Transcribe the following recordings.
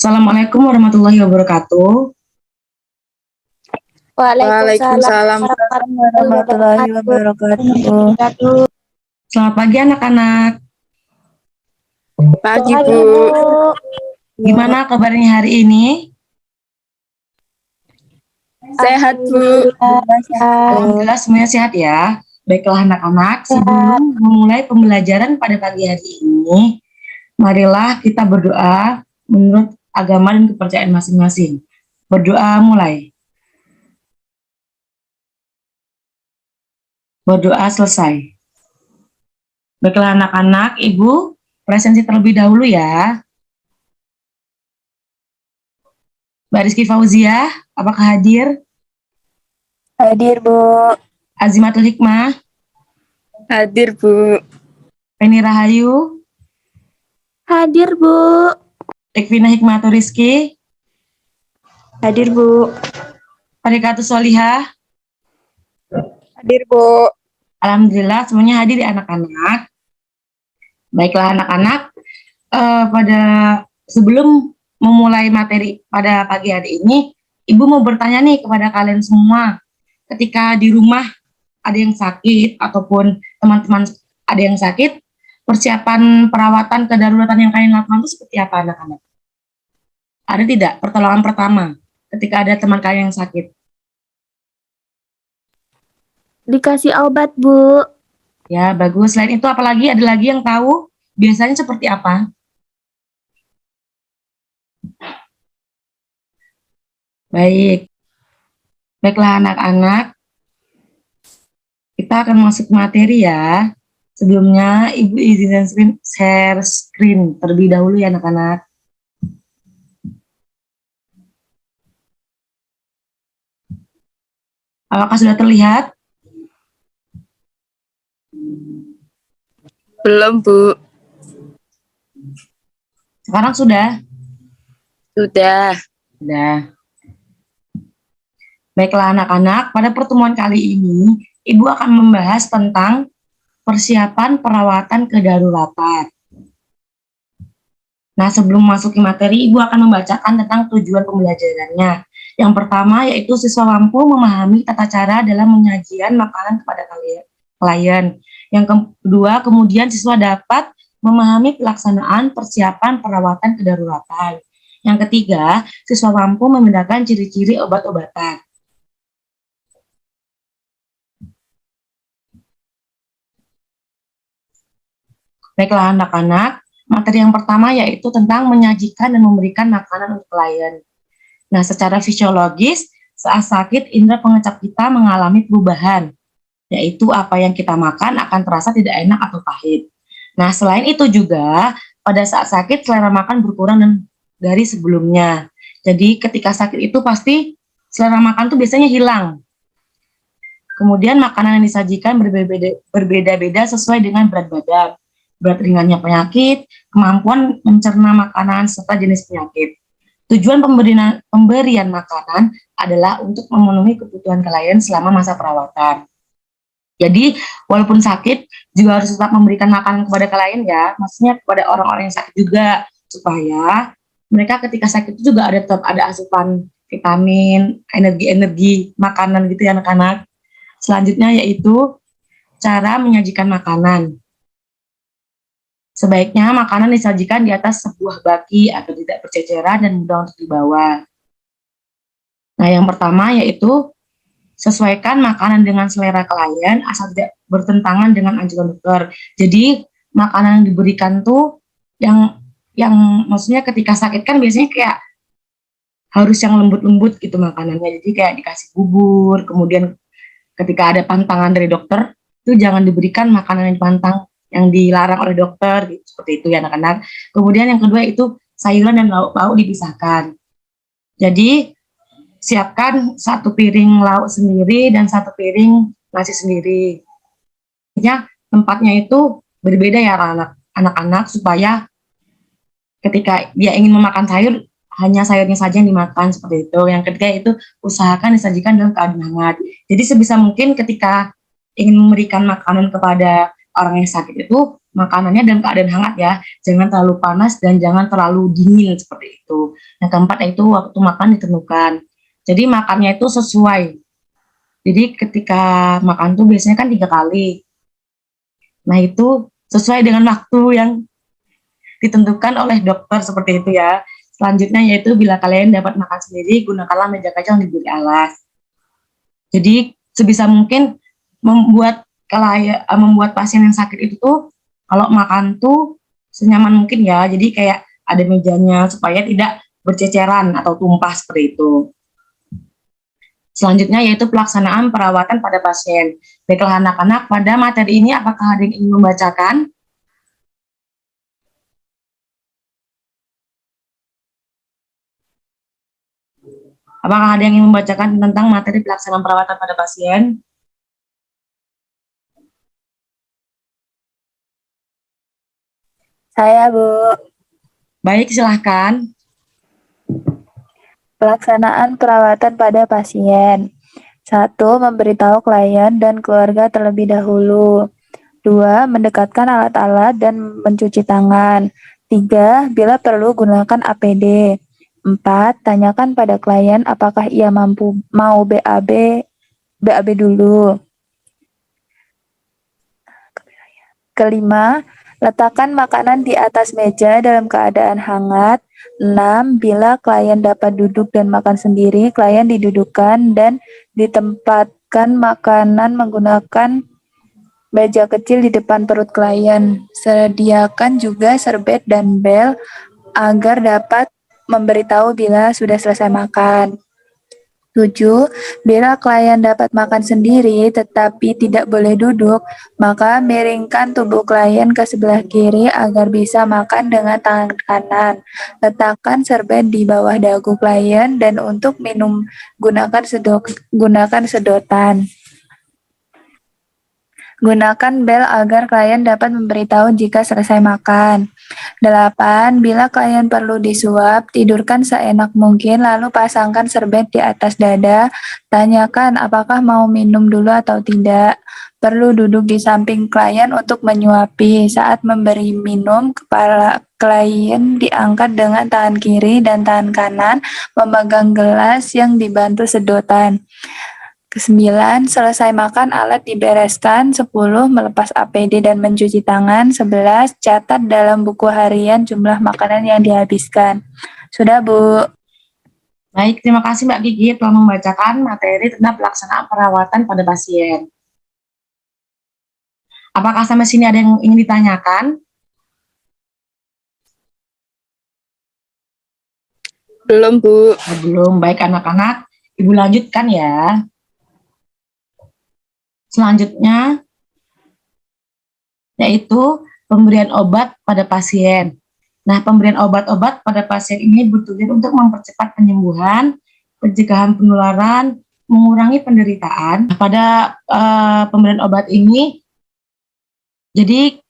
Assalamualaikum warahmatullahi wabarakatuh. Waalaikumsalam Waalaikumsalam warahmatullahi wabarakatuh. Selamat pagi anak-anak. pagi Pagi, Bu. Bu. Gimana kabarnya hari ini? Sehat Bu. Alhamdulillah semuanya sehat ya. Baiklah anak-anak, sebelum memulai pembelajaran pada pagi hari ini, marilah kita berdoa menurut agama dan kepercayaan masing-masing. Berdoa mulai. Berdoa selesai. Baiklah anak-anak, Ibu presensi terlebih dahulu ya. Mbak Rizky Fauzia, apakah hadir? Hadir, Bu. Azimatul Hikmah, Hadir Bu. Penny Rahayu, Hadir, Bu. Tekvina Hikmatul Rizky, Hadir, Bu. Parikatus Solihah. Hadir Bu. Alhamdulillah semuanya hadir ya anak-anak. Baiklah anak-anak, pada sebelum memulai materi pada pagi hari ini, Ibu mau bertanya nih kepada kalian semua. Ketika di rumah ada yang sakit ataupun teman-teman ada yang sakit, persiapan perawatan kedaruratan yang kalian lakukan itu seperti apa anak-anak? Ada tidak pertolongan pertama ketika ada teman kalian yang sakit? Dikasih obat, Bu. Ya, bagus. Selain itu apalagi ada lagi yang tahu biasanya seperti apa? Baik. Baiklah anak-anak, kita akan masuk materi ya. Sebelumnya Ibu izin share screen terlebih dahulu ya anak-anak. Apakah sudah terlihat? Belum Bu. Sekarang sudah? Sudah. Sudah. Baiklah anak-anak, pada pertemuan kali ini Ibu akan membahas tentang persiapan perawatan kedaruratan. Nah, sebelum masuk ke materi, Ibu akan membacakan tentang tujuan pembelajarannya. Yang pertama yaitu siswa mampu memahami tata cara dalam penyajian makanan kepada klien. Yang kedua, kemudian siswa dapat memahami pelaksanaan persiapan perawatan kedaruratan. Yang ketiga, siswa mampu membedakan ciri-ciri obat-obatan. Baiklah anak-anak, materi yang pertama yaitu tentang menyajikan dan memberikan makanan untuk klien. Nah, secara fisiologis, saat sakit indera pengecap kita mengalami perubahan, yaitu apa yang kita makan akan terasa tidak enak atau pahit. Nah, selain itu juga, pada saat sakit selera makan berkurang dari sebelumnya. Jadi ketika sakit itu pasti selera makan tuh biasanya hilang. Kemudian makanan yang disajikan berbeda-beda sesuai dengan berat badan, berat ringannya penyakit, kemampuan mencerna makanan, serta jenis penyakit. Tujuan pemberian makanan adalah untuk memenuhi kebutuhan klien selama masa perawatan. Jadi, walaupun sakit, juga harus tetap memberikan makanan kepada klien ya, maksudnya kepada orang-orang yang sakit juga, supaya mereka ketika sakit itu juga tetap ada asupan vitamin, energi-energi makanan gitu ya anak-anak. Selanjutnya yaitu cara menyajikan makanan. Sebaiknya makanan disajikan di atas sebuah baki agar tidak berceceran dan mudah untuk dibawa. Nah, yang pertama yaitu sesuaikan makanan dengan selera klien asal tidak bertentangan dengan anjuran dokter. Jadi makanan yang diberikan tuh yang maksudnya ketika sakit kan biasanya kayak harus yang lembut-lembut gitu makanannya. Jadi kayak dikasih bubur, kemudian ketika ada pantangan dari dokter itu jangan diberikan makanan yang pantang yang dilarang oleh dokter, gitu, seperti itu ya anak-anak. Kemudian yang kedua itu sayuran dan lauk pauk dipisahkan. Jadi siapkan satu piring lauk sendiri dan satu piring nasi sendiri. Ya, tempatnya itu berbeda ya anak-anak supaya ketika dia ingin memakan sayur hanya sayurnya saja yang dimakan seperti itu. Yang ketiga itu usahakan disajikan dalam keadaan hangat. Jadi sebisa mungkin ketika ingin memberikan makanan kepada orang yang sakit itu makanannya dalam keadaan hangat ya, jangan terlalu panas dan jangan terlalu dingin seperti itu. Yang keempat yaitu waktu makan ditentukan. Jadi makannya itu sesuai. Jadi ketika makan tuh biasanya kan 3 kali. Nah itu sesuai dengan waktu yang ditentukan oleh dokter seperti itu ya. Selanjutnya yaitu bila kalian dapat makan sendiri, gunakanlah meja kaca yang diberi alas. Jadi sebisa mungkin membuat pasien yang sakit itu tuh kalau makan tuh senyaman mungkin ya. Jadi kayak ada mejanya supaya tidak berceceran atau tumpah seperti itu. Selanjutnya yaitu pelaksanaan perawatan pada pasien. Baiklah anak-anak, pada materi ini apakah ada yang ingin membacakan? Apakah ada yang ingin membacakan tentang materi pelaksanaan perawatan pada pasien? Saya, Bu. Baik, silahkan. Pelaksanaan perawatan pada pasien. 1. Memberitahu klien dan keluarga terlebih dahulu. 2. Mendekatkan alat-alat dan mencuci tangan. 3. Bila perlu gunakan APD. 4. Tanyakan pada klien apakah ia mau BAB dulu. Kelima, letakkan makanan di atas meja dalam keadaan hangat. 6. Bila klien dapat duduk dan makan sendiri, klien didudukkan dan ditempatkan makanan menggunakan meja kecil di depan perut klien. Sediakan juga serbet dan bel agar dapat memberitahu bila sudah selesai makan. 7. Bila klien dapat makan sendiri tetapi tidak boleh duduk, maka miringkan tubuh klien ke sebelah kiri agar bisa makan dengan tangan kanan. Letakkan serbet di bawah dagu klien dan untuk minum gunakan sedotan. Gunakan bel agar klien dapat memberitahu jika selesai makan. 8. Bila klien perlu disuap, tidurkan seenak mungkin lalu pasangkan serbet di atas dada. Tanyakan apakah mau minum dulu atau tidak. Perlu duduk di samping klien untuk menyuapi. Saat memberi minum, kepala klien diangkat dengan tangan kiri dan tangan kanan memegang gelas yang dibantu sedotan. 9. Selesai makan alat dibereskan. 10. Melepas APD dan mencuci tangan. 11. Catat dalam buku harian jumlah makanan yang dihabiskan. Sudah, Bu. Baik, terima kasih Mbak Gigi telah membacakan materi tentang pelaksanaan perawatan pada pasien. Apakah sampai sini ada yang ingin ditanyakan? Belum, Bu. Belum. Baik anak-anak, Ibu lanjutkan ya. Selanjutnya, yaitu pemberian obat pada pasien. Nah, pemberian obat-obat pada pasien ini bertujuan untuk mempercepat penyembuhan, pencegahan penularan, mengurangi penderitaan. Pada pemberian obat ini, jadi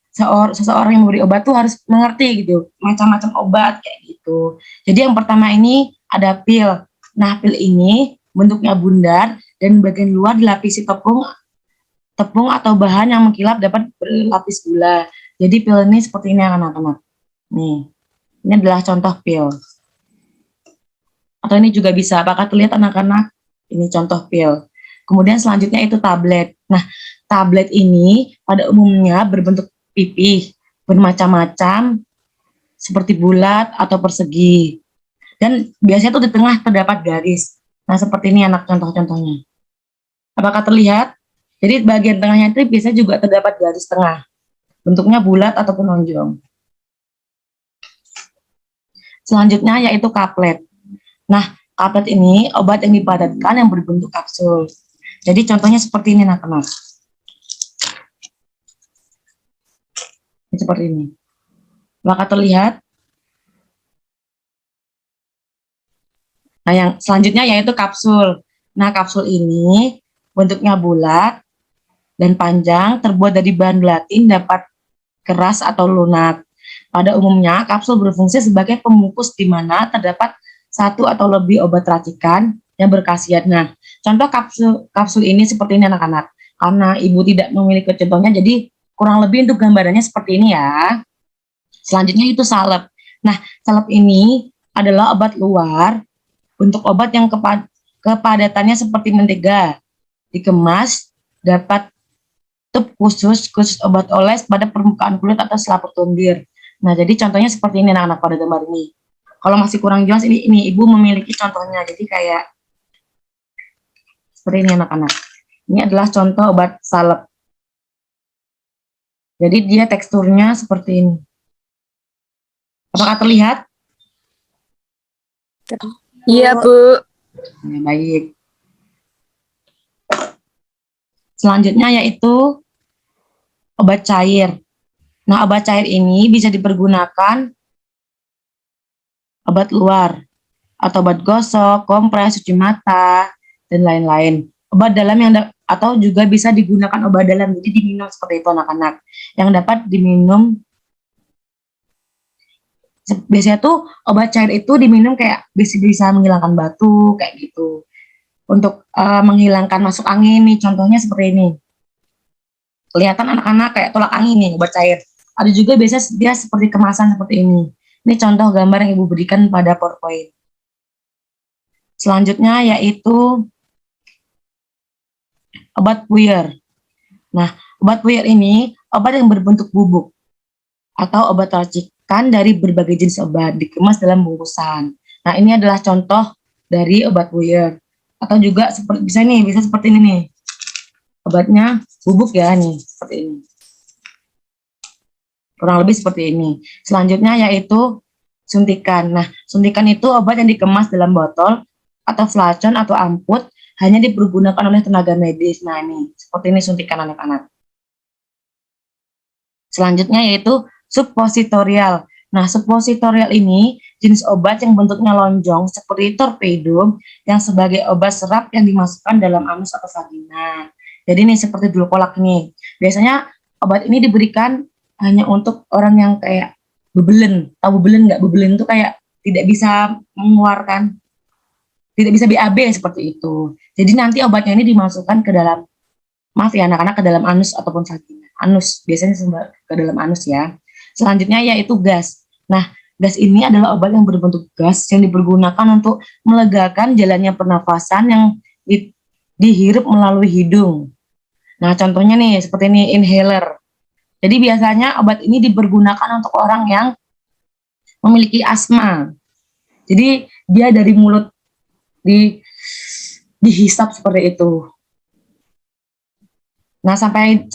seseorang yang memberi obat tuh harus mengerti gitu, macam-macam obat kayak gitu. Jadi yang pertama ini ada pil. Nah, pil ini bentuknya bundar dan bagian luar dilapisi tepung atau bahan yang mengkilap dapat berlapis gula. Jadi pil ini seperti ini anak-anak. Nih, ini adalah contoh pil. Atau ini juga bisa, apakah terlihat anak-anak? Ini contoh pil. Kemudian selanjutnya itu tablet. Nah, tablet ini pada umumnya berbentuk pipih, bermacam-macam, seperti bulat atau persegi. Dan biasanya tuh di tengah terdapat garis. Nah, seperti ini anak contoh-contohnya. Apakah terlihat? Jadi bagian tengahnya itu biasanya juga terdapat garis tengah. Bentuknya bulat ataupun lonjong. Selanjutnya yaitu kaplet. Nah, kaplet ini obat yang dipadatkan yang berbentuk kapsul. Jadi contohnya seperti ini anak-anak. Seperti ini. Apakah terlihat? Nah, yang selanjutnya yaitu kapsul. Nah, kapsul ini bentuknya bulat dan panjang, terbuat dari bahan gelatin, dapat keras atau lunak. Pada umumnya, kapsul berfungsi sebagai pembungkus di mana terdapat satu atau lebih obat racikan yang berkhasiat. Nah, contoh kapsul ini seperti ini anak-anak. Karena ibu tidak memiliki contohnya, jadi kurang lebih untuk gambarannya seperti ini ya. Selanjutnya itu salep. Nah, salep ini adalah obat luar, untuk obat yang kepadatannya seperti mentega, dikemas, dapat tutup khusus obat oles pada permukaan kulit atau selaput lendir. Nah, jadi contohnya seperti ini anak-anak pada gambar ini. Kalau masih kurang jelas ini Ibu memiliki contohnya. Jadi kayak seperti ini anak-anak. Ini adalah contoh obat salep. Jadi dia teksturnya seperti ini. Apakah terlihat? Iya, Bu. Ya, baik. Selanjutnya yaitu obat cair. Nah, obat cair ini bisa dipergunakan obat luar atau obat gosok, kompres, cuci mata, dan lain-lain. Obat dalam atau juga bisa digunakan obat dalam, jadi diminum seperti itu anak-anak. Yang dapat diminum, biasanya tuh obat cair itu diminum kayak bisa menghilangkan batuk, kayak gitu. Untuk menghilangkan masuk angin nih, contohnya seperti ini. Kelihatan anak-anak kayak tolak angin nih, obat cair. Ada juga biasanya dia seperti kemasan seperti ini. Ini contoh gambar yang Ibu berikan pada PowerPoint. Selanjutnya yaitu obat puyer. Nah, obat puyer ini obat yang berbentuk bubuk atau obat racikan dari berbagai jenis obat dikemas dalam bungkusan. Nah, ini adalah contoh dari obat puyer. Atau juga bisa seperti ini nih. Obatnya bubuk ya nih, seperti ini. Kurang lebih seperti ini. Selanjutnya yaitu suntikan. Nah, suntikan itu obat yang dikemas dalam botol atau flacon atau amput hanya dipergunakan oleh tenaga medis. Nah, ini seperti ini suntikan anak-anak. Selanjutnya yaitu suppositorial. Nah, suppositorial ini jenis obat yang bentuknya lonjong seperti torpedo yang sebagai obat serap yang dimasukkan dalam anus atau vagina. Jadi ini seperti dulkolak ini. Biasanya obat ini diberikan hanya untuk orang yang kayak bebelen. Tahu bebelen nggak? Bebelen itu kayak tidak bisa mengeluarkan, tidak bisa BAB seperti itu. Jadi nanti obatnya ini dimasukkan ke dalam, maaf ya anak-anak, ke dalam anus ataupun vagina. Anus, biasanya ke dalam anus ya. Selanjutnya yaitu gas. Nah, gas ini adalah obat yang berbentuk gas yang dipergunakan untuk melegakan jalannya pernafasan yang dihirup melalui hidung. Nah, contohnya nih seperti ini inhaler. Jadi biasanya obat ini dipergunakan untuk orang yang memiliki asma. Jadi dia dari mulut dihisap seperti itu. Nah, sampai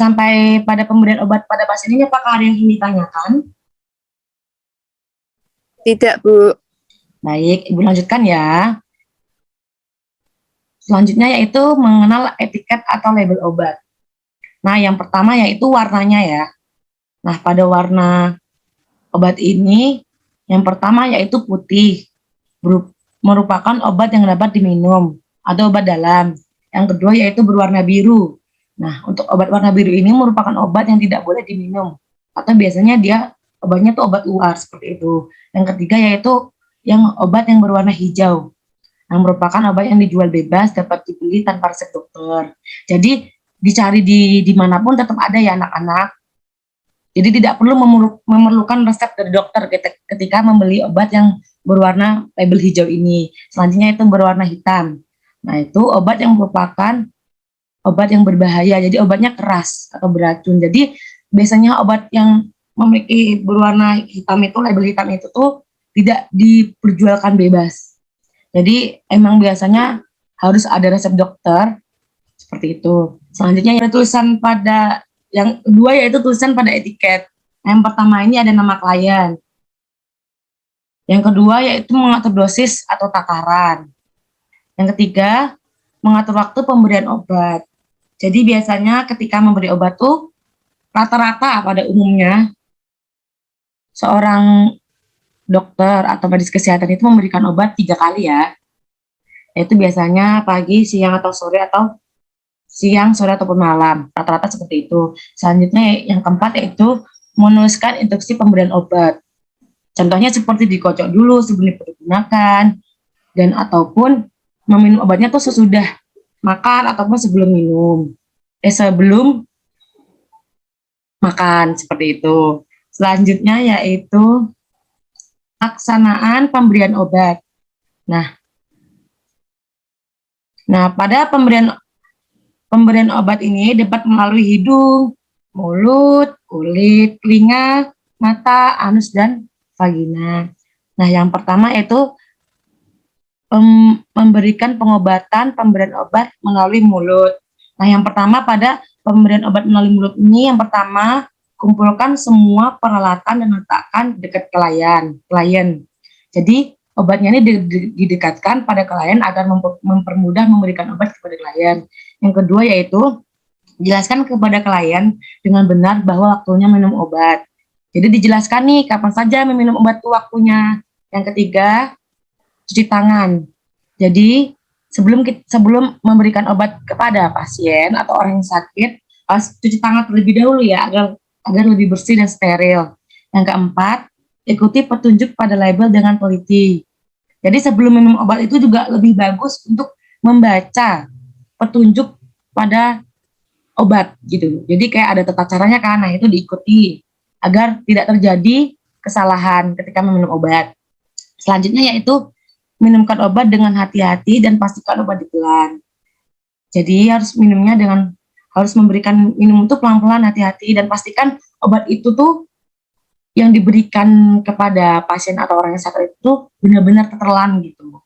pada pemberian obat pada pasien ini apakah ada yang ingin ditanyakan? Tidak, Bu. Baik, Ibu lanjutkan ya. Selanjutnya yaitu mengenal etiket atau label obat. Nah, yang pertama yaitu warnanya ya. Nah, pada warna obat ini, yang pertama yaitu putih, merupakan obat yang dapat diminum atau obat dalam. Yang kedua yaitu berwarna biru. Nah, untuk obat warna biru ini merupakan obat yang tidak boleh diminum, atau biasanya obatnya tuh obat luar seperti itu. Yang ketiga yaitu yang obat yang berwarna hijau, yang merupakan obat yang dijual bebas, dapat dibeli tanpa resep dokter. Jadi dicari dimanapun tetap ada ya anak-anak. Jadi tidak perlu memerlukan resep dari dokter ketika membeli obat yang berwarna label hijau ini. Selanjutnya itu berwarna hitam. Nah, itu obat yang merupakan obat yang berbahaya. Jadi obatnya keras atau beracun. Jadi biasanya obat yang memiliki berwarna hitam itu, label hitam itu tuh tidak diperjualkan bebas. Jadi emang biasanya harus ada resep dokter seperti itu. Selanjutnya ada tulisan pada yang kedua yaitu tulisan pada etiket. Yang pertama ini ada nama klien. Yang kedua yaitu mengatur dosis atau takaran. Yang ketiga mengatur waktu pemberian obat. Jadi biasanya ketika memberi obat tuh rata-rata pada umumnya seorang dokter atau medis kesehatan itu memberikan obat 3 kali ya. Yaitu biasanya pagi, siang atau sore, atau siang, sore ataupun malam, rata-rata seperti itu. Selanjutnya yang keempat yaitu menuliskan instruksi pemberian obat. Contohnya seperti dikocok dulu sebelum digunakan, dan ataupun meminum obatnya tuh sesudah makan ataupun sebelum minum. Sebelum makan, seperti itu. Selanjutnya yaitu pelaksanaan pemberian obat. Nah, pada pemberian obat ini dapat melalui hidung, mulut, kulit, telinga, mata, anus, dan vagina. Nah, yang pertama yaitu memberikan pemberian obat melalui mulut. Nah, yang pertama pada pemberian obat melalui mulut ini, yang pertama kumpulkan semua peralatan dan letakkan dekat klien. Jadi obatnya ini didekatkan pada klien agar mempermudah memberikan obat kepada klien. Yang kedua yaitu jelaskan kepada klien dengan benar bahwa waktunya minum obat. Jadi dijelaskan nih kapan saja meminum obat itu waktunya. Yang ketiga, cuci tangan. Jadi sebelum memberikan obat kepada pasien atau orang yang sakit, harus cuci tangan terlebih dahulu ya agar lebih bersih dan steril. Yang keempat, ikuti petunjuk pada label dengan teliti. Jadi sebelum minum obat itu juga lebih bagus untuk membaca petunjuk pada obat gitu. Jadi kayak ada tata caranya kan, nah itu diikuti agar tidak terjadi kesalahan ketika meminum obat. Selanjutnya yaitu minumkan obat dengan hati-hati dan pastikan obat ditelan. Jadi harus memberikan minum itu pelan-pelan, hati-hati, dan pastikan obat itu tuh yang diberikan kepada pasien atau orang yang sakit itu benar-benar tertelan gitu.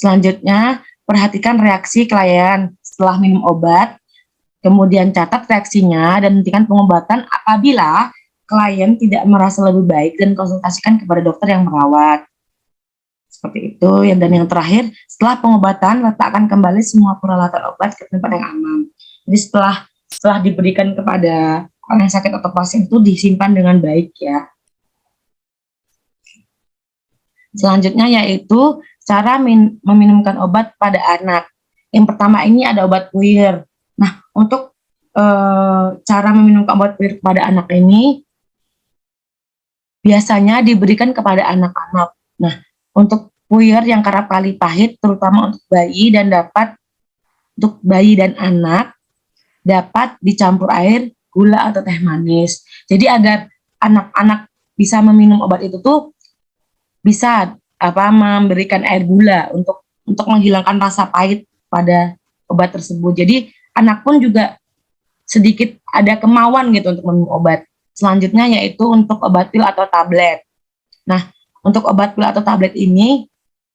Selanjutnya, perhatikan reaksi klien setelah minum obat, kemudian catat reaksinya dan hentikan pengobatan apabila klien tidak merasa lebih baik dan konsultasikan kepada dokter yang merawat. Seperti itu. Dan yang terakhir, setelah pengobatan, letakkan kembali semua peralatan obat ke tempat yang aman. Jadi setelah diberikan kepada orang yang sakit atau pasien itu disimpan dengan baik ya. Selanjutnya yaitu cara meminumkan obat pada anak. Yang pertama ini ada obat puir. Nah, untuk cara meminumkan obat puir kepada anak ini biasanya diberikan kepada anak-anak. Nah, untuk puir yang kerap kali pahit, terutama untuk bayi dan anak, dapat dicampur air, gula atau teh manis. Jadi agar anak-anak bisa meminum obat itu tuh bisa memberikan air gula untuk menghilangkan rasa pahit pada obat tersebut. Jadi anak pun juga sedikit ada kemauan gitu untuk minum obat. Selanjutnya yaitu untuk obat pil atau tablet. Nah, untuk obat pil atau tablet ini,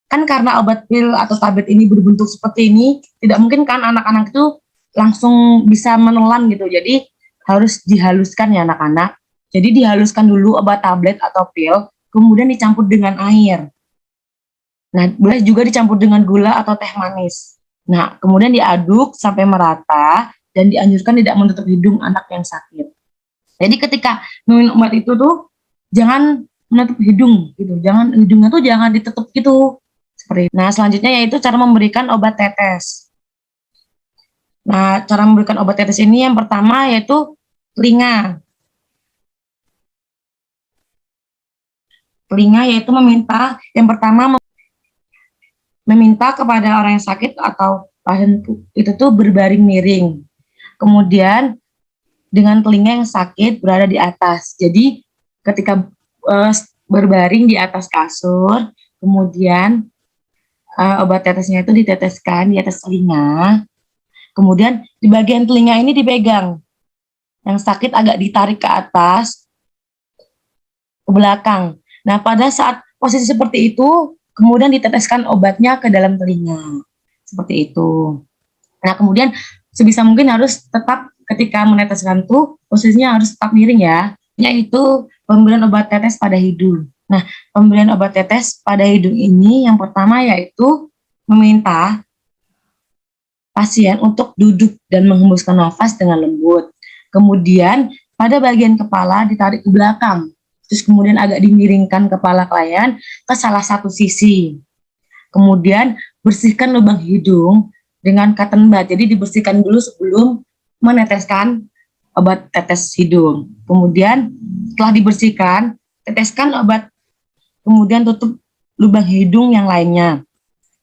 kan karena obat pil atau tablet ini berbentuk seperti ini, tidak mungkin kan anak-anak itu langsung bisa menelan gitu. Jadi harus dihaluskan ya anak-anak. Jadi dihaluskan dulu obat tablet atau pil, kemudian dicampur dengan air. Nah, boleh juga dicampur dengan gula atau teh manis. Nah, kemudian diaduk sampai merata dan dianjurkan tidak menutup hidung anak yang sakit. Jadi ketika minum obat itu tuh jangan menutup hidung gitu, hidungnya tuh jangan ditutup gitu. Seperti itu. Nah, selanjutnya yaitu cara memberikan obat tetes. Nah, cara memberikan obat tetes ini yang pertama yaitu telinga. Telinga yaitu meminta kepada orang yang sakit atau pasien itu tuh berbaring miring. Kemudian dengan telinga yang sakit berada di atas. Jadi ketika berbaring di atas kasur, kemudian obat tetesnya itu diteteskan di atas telinga. Kemudian di bagian telinga ini dipegang. Yang sakit agak ditarik ke atas, ke belakang. Nah, pada saat posisi seperti itu, kemudian diteteskan obatnya ke dalam telinga. Seperti itu. Nah, kemudian sebisa mungkin harus tetap ketika meneteskan tuh posisinya harus tetap miring ya. Yaitu pemberian obat tetes pada hidung. Nah, pemberian obat tetes pada hidung ini yang pertama yaitu meminta pasien untuk duduk dan menghembuskan nafas dengan lembut. Kemudian pada bagian kepala ditarik ke belakang. Terus kemudian agak dimiringkan kepala klien ke salah satu sisi. Kemudian bersihkan lubang hidung dengan cotton bud. Jadi dibersihkan dulu sebelum meneteskan obat tetes hidung. Kemudian setelah dibersihkan, teteskan obat, kemudian tutup lubang hidung yang lainnya.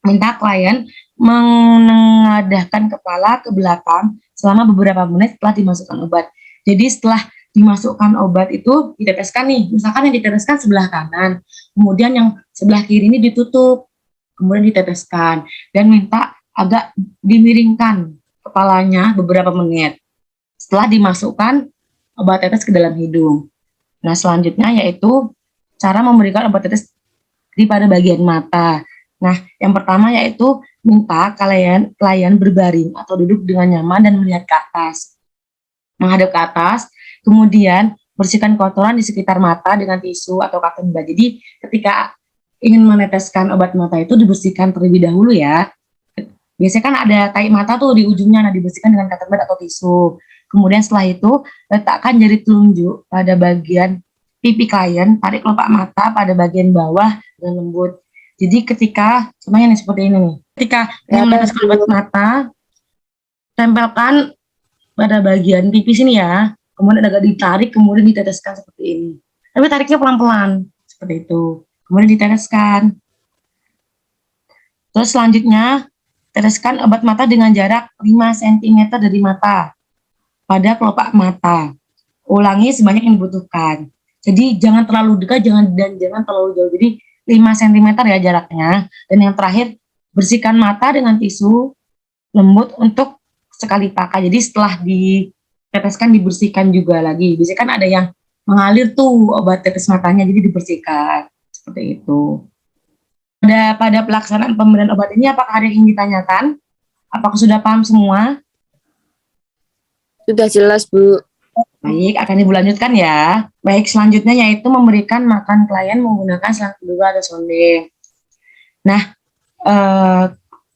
Minta klien menengadahkan kepala ke belakang selama beberapa menit setelah dimasukkan obat. Jadi setelah dimasukkan obat itu diteteskan nih, misalkan yang diteteskan sebelah kanan, kemudian yang sebelah kiri ini ditutup, kemudian diteteskan, dan minta agak dimiringkan kepalanya beberapa menit setelah dimasukkan obat tetes ke dalam hidung. Nah, selanjutnya yaitu cara memberikan obat tetes di pada bagian mata. Nah, yang pertama yaitu minta klien berbaring atau duduk dengan nyaman dan melihat ke atas, menghadap ke atas, kemudian bersihkan kotoran di sekitar mata dengan tisu atau cotton bud. Jadi ketika ingin meneteskan obat mata itu dibersihkan terlebih dahulu ya. Biasanya kan ada tahi mata tuh di ujungnya, nah dibersihkan dengan cotton bud atau tisu. Kemudian setelah itu letakkan jari telunjuk pada bagian pipi klien, tarik kelopak mata pada bagian bawah dengan lembut. Jadi ketika, contohnya nih seperti ini nih, ketika ingin meneteskan obat mata, tempelkan pada bagian pipi sini ya, kemudian agak ditarik, kemudian diteteskan seperti ini. Tapi tariknya pelan-pelan, seperti itu. Kemudian diteteskan. Terus selanjutnya, teteskan obat mata dengan jarak 5 cm dari mata pada kelopak mata. Ulangi sebanyak yang dibutuhkan. Jadi jangan terlalu dekat, jangan terlalu jauh. Jadi 5 cm ya jaraknya. Dan yang terakhir, bersihkan mata dengan tisu lembut untuk sekali pakai. Jadi setelah diteteskan dibersihkan juga lagi. Biasanya kan ada yang mengalir tuh obat tetes matanya, jadi dibersihkan. Seperti itu. Pada pelaksanaan pemberian obat ini, apakah ada yang ingin ditanyakan? Apakah sudah paham semua? Sudah jelas, Bu. Baik, akan Ibu lanjutkan ya. Baik, selanjutnya yaitu memberikan makan klien menggunakan selang kedua atau sonde. Nah,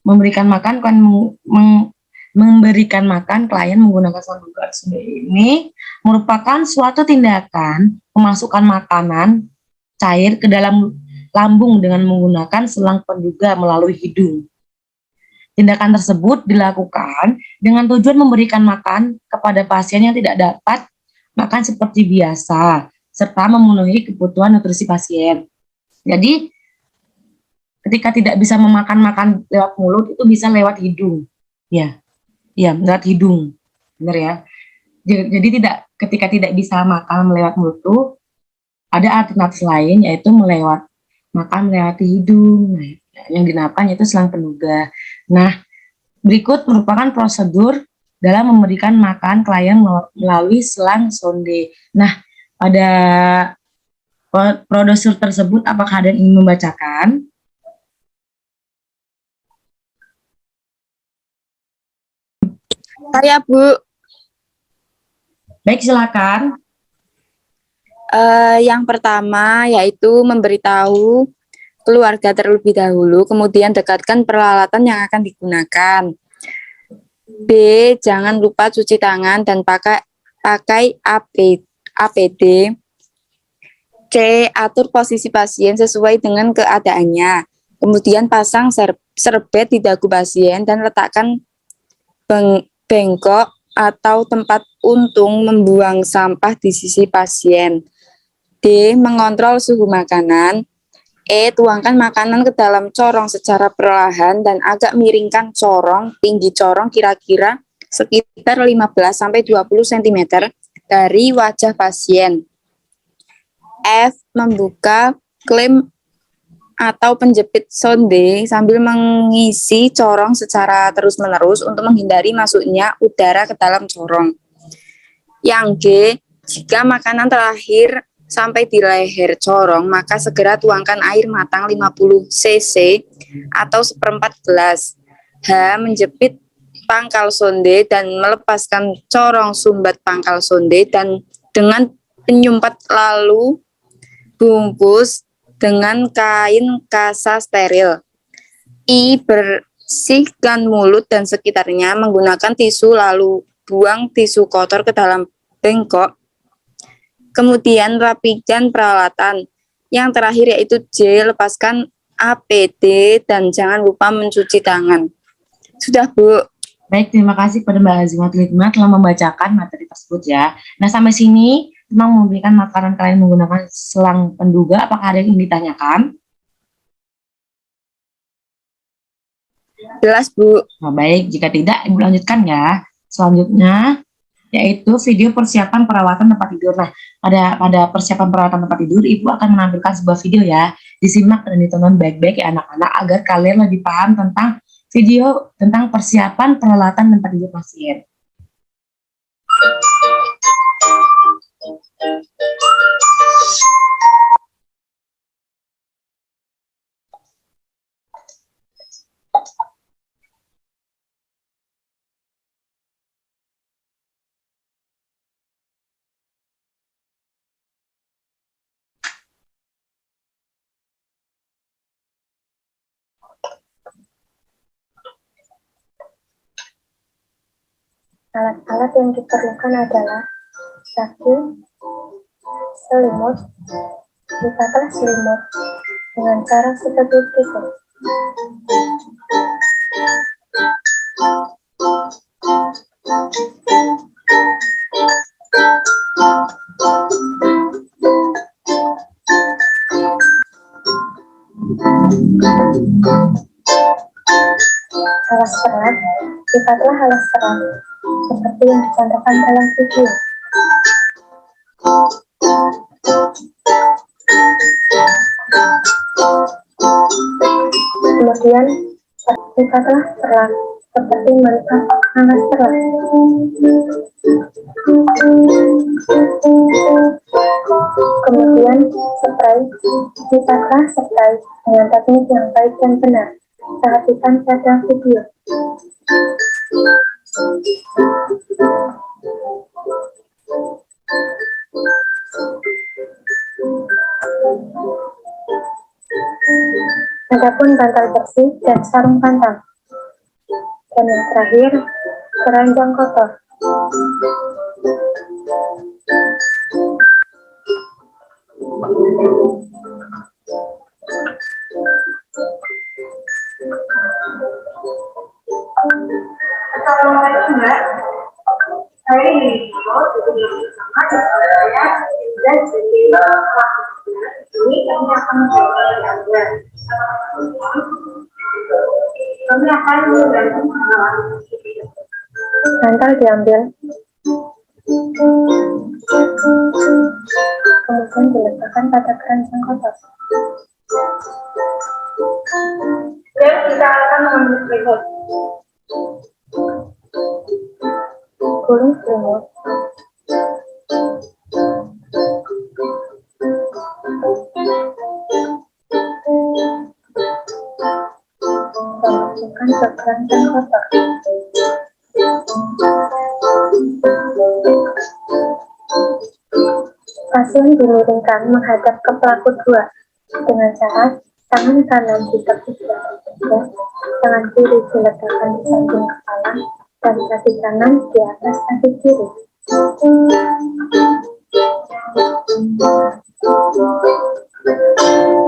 memberikan makan klien menggunakan selang kedua atau sonde ini merupakan suatu tindakan memasukkan makanan cair ke dalam lambung dengan menggunakan selang penduga melalui hidung. Tindakan tersebut dilakukan dengan tujuan memberikan makan kepada pasien yang tidak dapat makan seperti biasa, serta memenuhi kebutuhan nutrisi pasien. Jadi, ketika tidak bisa memakan lewat mulut, itu bisa lewat hidung. Ya, lewat hidung. Benar ya. Jadi ketika tidak bisa makan lewat mulut itu, ada alternatif lain, yaitu makan melewati hidung. Nah, yang dinamakan yaitu selang penduga. Nah, berikut merupakan prosedur dalam memberikan makan klien melalui selang sonde. Nah, pada prosedur tersebut apakah ada yang ingin membacakan? Saya, Bu. Baik, silakan. Yang pertama yaitu memberitahu keluarga terlebih dahulu, kemudian dekatkan peralatan yang akan digunakan. B. Jangan lupa cuci tangan dan pakai APD. C. Atur posisi pasien sesuai dengan keadaannya. Kemudian pasang serbet di dagu pasien dan letakkan bengkok atau tempat untung membuang sampah di sisi pasien. D. Mengontrol suhu makanan. E. Tuangkan makanan ke dalam corong secara perlahan dan agak miringkan corong, tinggi corong kira-kira sekitar 15-20 cm dari wajah pasien. F. Membuka klem atau penjepit sonde sambil mengisi corong secara terus-menerus untuk menghindari masuknya udara ke dalam corong. Yang G. Jika makanan terakhir sampai di leher corong, maka segera tuangkan air matang 50 cc atau seperempat gelas. H. Menjepit pangkal sonde dan melepaskan corong sumbat pangkal sonde dan dengan penyumpat lalu bungkus dengan kain kasa steril. I. Bersihkan mulut dan sekitarnya menggunakan tisu lalu buang tisu kotor ke dalam bengkok. Kemudian rapikan peralatan. Yang terakhir yaitu J. Lepaskan APD dan jangan lupa mencuci tangan. Sudah, Bu. Baik, terima kasih kepada Mbak Azimatul Hikmah telah membacakan materi tersebut ya. Nah, sampai sini tentang memberikan makanan kalian menggunakan selang penduga, apakah ada yang ingin ditanyakan? Jelas, Bu. Nah, baik, jika tidak, Ibu lanjutkan ya. Selanjutnya, yaitu video persiapan perawatan tempat tidur. Nah, pada persiapan perawatan tempat tidur, Ibu akan menampilkan sebuah video ya. Disimak dan ditonton baik-baik ya anak-anak agar kalian lebih paham tentang video tentang persiapan peralatan tempat tidur pasien. Alat-alat yang diperlukan adalah 1. Selimut. Lipatlah selimut dengan cara seperti berikut. Alas serat. Lipatlah alas serat seperti yang dicontohkan dalam video. Kemudian, lipatlah serat seperti melipat alas serat. Kemudian, spray. Lipatlah spray dengan teknik yang baik dan benar. Perhatikan pada video. Adapun bantal bersih dan sarung bantal. Dan yang terakhir, keranjang kotor. Assalamualaikum Mbak. Saya ini bersama saya dan ini kami akan mencoba kami akan membantu bantal diambil, kemudian diletakkan pada keranjang kotor. Dan kita akan mengambil berikut gulung selimut, masukkan ke keranjang kotor. Pasien dimiringkan menghadap ke pelaku 2 dengan cara tangan kanan ditekuk di atas dada, tangan kiri diletakkan di samping kepala, dan kaki kanan di atas kaki kiri.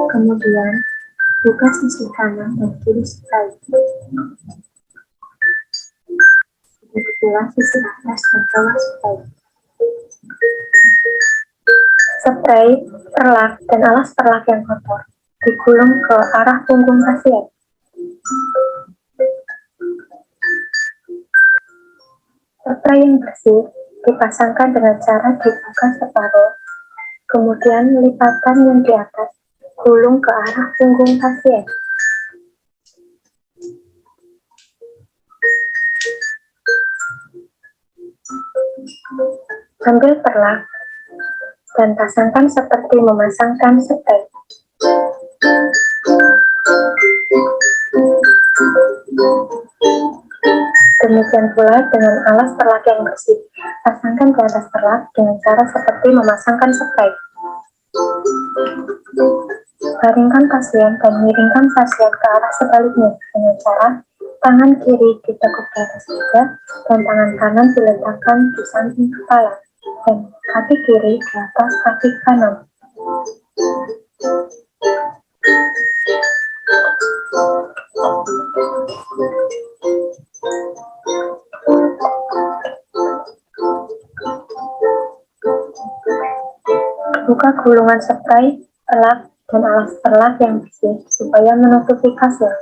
Kemudian, buka sisi kanan dan kiri sekali. Begitulah sisi atas dan bawah sekali. Spray, perlak, dan alas perlak yang kotor digulung ke arah punggung pasien. Spray yang bersih dipasangkan dengan cara dibuka separuh, kemudian lipatan yang di atas gulung ke arah punggung pasien. Ambil perlak dan pasangkan seperti memasangkan spray. Demikian pula dengan alas perlak yang bersih. Pasangkan di atas perlak dengan cara seperti memasangkan spray. Baringkan pasien dan miringkan pasien ke arah sebaliknya dengan cara tangan kiri ditekuk di atas dada dan tangan kanan diletakkan di samping kepala dan kaki kiri di atas kaki kanan. Buka gulungan spray, perlak, dan alas perlak yang bersih supaya menutupi kasur.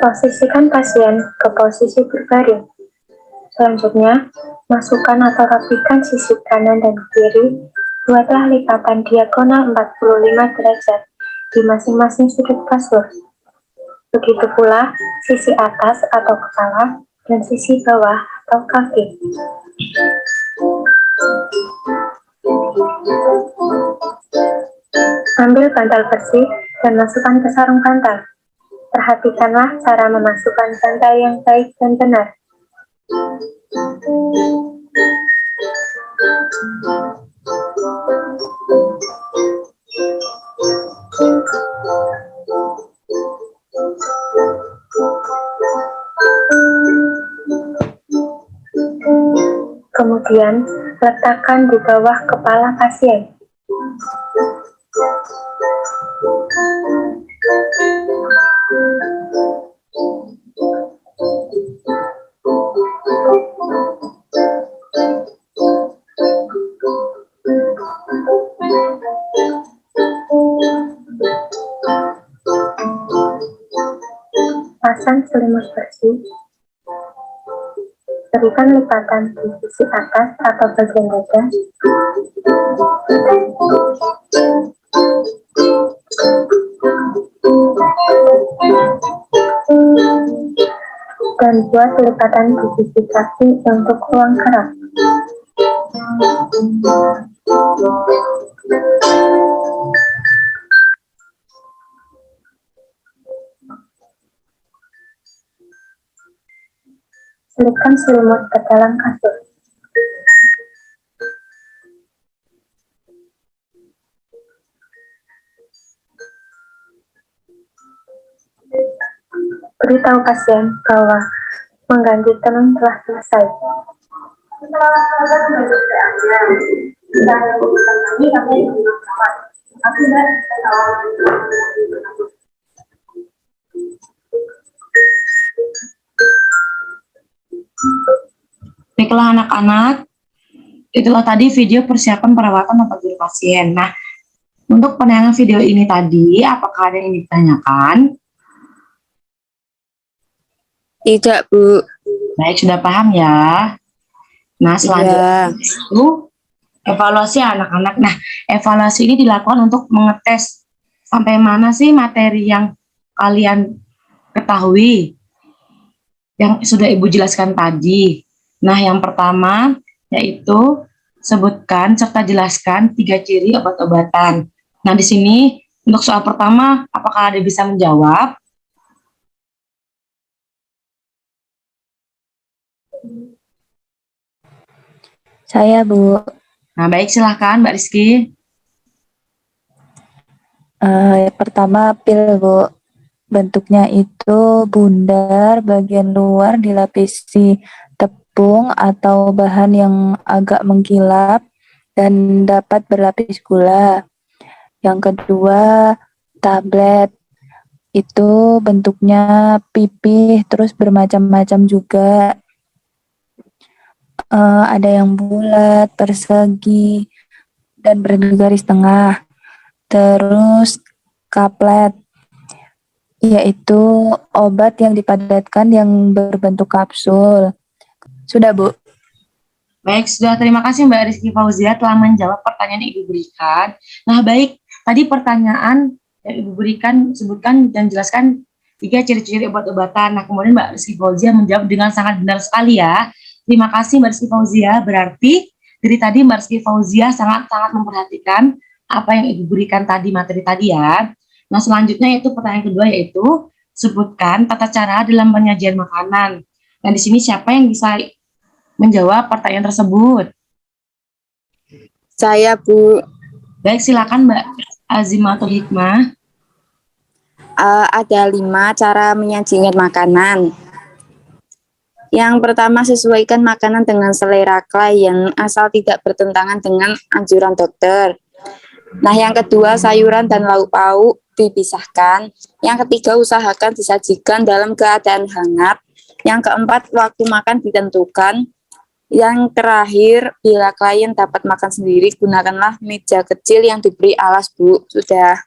Posisikan pasien ke posisi berbaring. Selanjutnya, masukkan atau rapikan sisi kanan dan kiri. Buatlah lipatan diagonal 45 derajat di masing-masing sudut kasur. Begitu pula sisi atas atau kepala dan sisi bawah atau kaki. Ambil bantal bersih dan masukkan ke sarung bantal. Perhatikanlah cara memasukkan bantal yang baik dan benar. Kemudian, letakkan di bawah kepala pasien. Pasang selimut bersih. Berikan lipatan di sisi atas atau bagian dada. Dan buat lipatan di sisi kaki untuk ruang gerak. Selipkan selimut ke dalam kasur. Beritahu pasien bahwa mengganti tenun telah selesai. Baiklah anak-anak, itulah tadi video persiapan perawatan tempat tidur pasien. Nah, untuk penayangan video ini tadi, apakah ada yang ditanyakan? Tidak, Bu. Baik, sudah paham ya. Nah, selanjutnya itu evaluasi anak-anak. Nah, evaluasi ini dilakukan untuk mengetes sampai mana sih materi yang kalian ketahui, yang sudah Ibu jelaskan tadi. Nah, yang pertama yaitu sebutkan serta jelaskan 3 ciri obat-obatan. Nah, di sini untuk soal pertama, apakah ada bisa menjawab? Saya, Bu. Nah, baik, silahkan Mbak Rizky. Pertama, pil, Bu. Bentuknya itu bundar, bagian luar dilapisi tepung atau bahan yang agak mengkilap dan dapat berlapis gula. Yang kedua, tablet. Itu bentuknya pipih, terus bermacam-macam juga. Ada yang bulat, persegi, dan bergaris tengah. Terus kaplet, yaitu obat yang dipadatkan yang berbentuk kapsul. Sudah, Bu. Baik, sudah, terima kasih Mbak Rizky Fauzia telah menjawab pertanyaan yang Ibu berikan. Nah, baik, tadi pertanyaan yang Ibu berikan, sebutkan dan jelaskan 3 ciri-ciri obat-obatan. Nah, kemudian Mbak Rizky Fauzia menjawab dengan sangat benar sekali ya. Terima kasih Mbak Rizky Fauzia, berarti dari tadi Mbak Rizky Fauzia sangat-sangat memperhatikan apa yang Ibu berikan tadi, materi tadi ya. Nah, selanjutnya yaitu pertanyaan kedua, yaitu sebutkan tata cara dalam penyajian makanan. Nah, di sini siapa yang bisa menjawab pertanyaan tersebut? Saya, Bu. Baik, silakan Mbak Azimatul Hikmah. Ada 5 cara menyajikan makanan. Yang pertama, sesuaikan makanan dengan selera klien asal tidak bertentangan dengan anjuran dokter. Nah, yang kedua, sayuran dan lauk pauk dipisahkan. Yang ketiga, usahakan disajikan dalam keadaan hangat. Yang keempat, waktu makan ditentukan. Yang terakhir, bila klien dapat makan sendiri, gunakanlah meja kecil yang diberi alas, Bu. Sudah.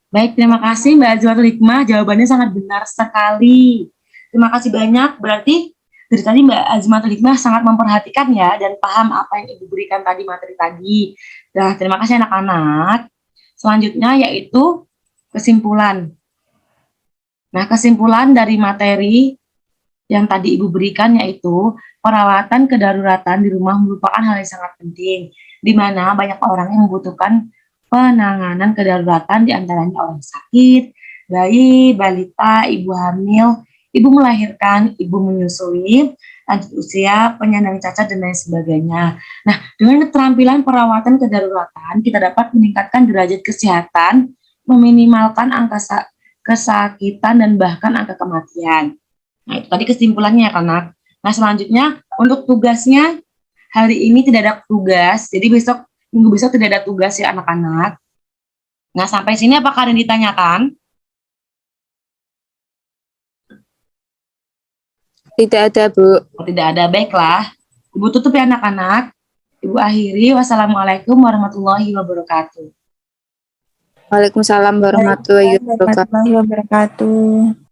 Baik, terima kasih Mbak Azwatul Hikmah. Jawabannya sangat benar sekali. Terima kasih banyak. Berarti dari tadi Mbak Azwatul Hikmah sangat memperhatikan ya dan paham apa yang Ibu berikan tadi materi tadi. Nah, terima kasih anak-anak. Selanjutnya yaitu kesimpulan. Nah, kesimpulan dari materi yang tadi Ibu berikan yaitu perawatan kedaruratan di rumah merupakan hal yang sangat penting, di mana banyak orang yang membutuhkan penanganan kedaruratan, di antaranya orang sakit, bayi, balita, ibu hamil, ibu melahirkan, ibu menyusui, lanjut usia, penyandang cacat, dan lain sebagainya. Nah, dengan keterampilan perawatan kedaruratan, kita dapat meningkatkan derajat kesehatan, meminimalkan angka kesakitan, dan bahkan angka kematian. Nah, itu tadi kesimpulannya ya, Kanak. Nah, selanjutnya untuk tugasnya hari ini tidak ada tugas, jadi minggu besok tidak ada tugas ya anak-anak. Nah, sampai sini apakah ada yang ditanyakan? Tidak ada, Bu. Oh, tidak ada, baiklah. Ibu tutup ya anak-anak. Ibu akhiri, wassalamualaikum warahmatullahi wabarakatuh. Waalaikumsalam warahmatullahi wabarakatuh. Warahmatullahi wabarakatuh.